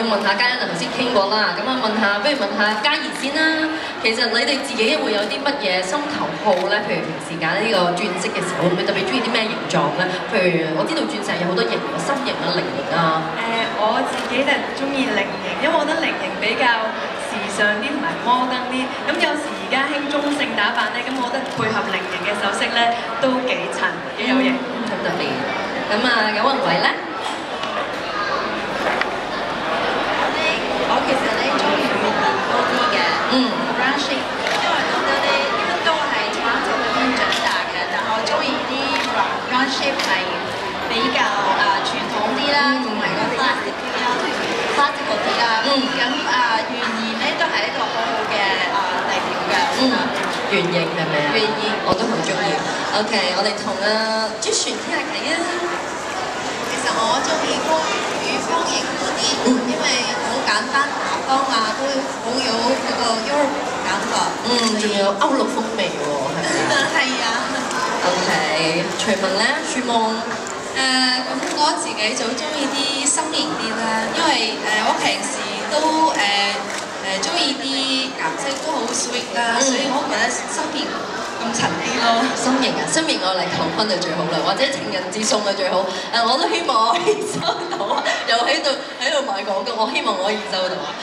要問下嘉欣啊，頭先傾過啦，咁啊不如問下嘉怡先啦。其實你哋自己會有啲乜嘢心頭好咧？譬如平時揀呢個鑽飾嘅時候，會唔會特別中意啲咩形狀咧？譬如我知道鑽石有好多型，心形啊、菱形啊。我自己就中意菱形，因為我覺得菱形比較時尚啲同埋摩登啲。咁有時而家興中性打扮咧，咁我覺得配合菱形嘅首飾咧都幾襯，幾有型，好特別。咁啊，有雲偉咧？我其實咧中意圓形多啲嘅，round shape，因為覺得咧都係從小咁樣長大嘅，但係我中意啲 round shape 係比較傳統啲啦，同埋個 classic 啲啦，classical 啲啦。咁圓形咧都係一個好好嘅代表嘅。圓形係咪啊？圓形我都好中意。OK， 我哋同朱璇傾下偈啊。其實我中意方形多啲，因為好簡單打光啊，都好有嗰個 Europe 感覺。仲有歐陸風味喎，係咪啊？係啊。OK，徐文咧，樹夢。咁我自己就中意啲心形啲啦，因為我平時都中意啲顏色都好 sweet 啦，所以我覺得心形咁襯啲咯。心形啊，心形我嚟求婚就最好啦，或者情人節送就最好。我都希望我可以收到，又喺度賣廣告，我希望我可以收到啊。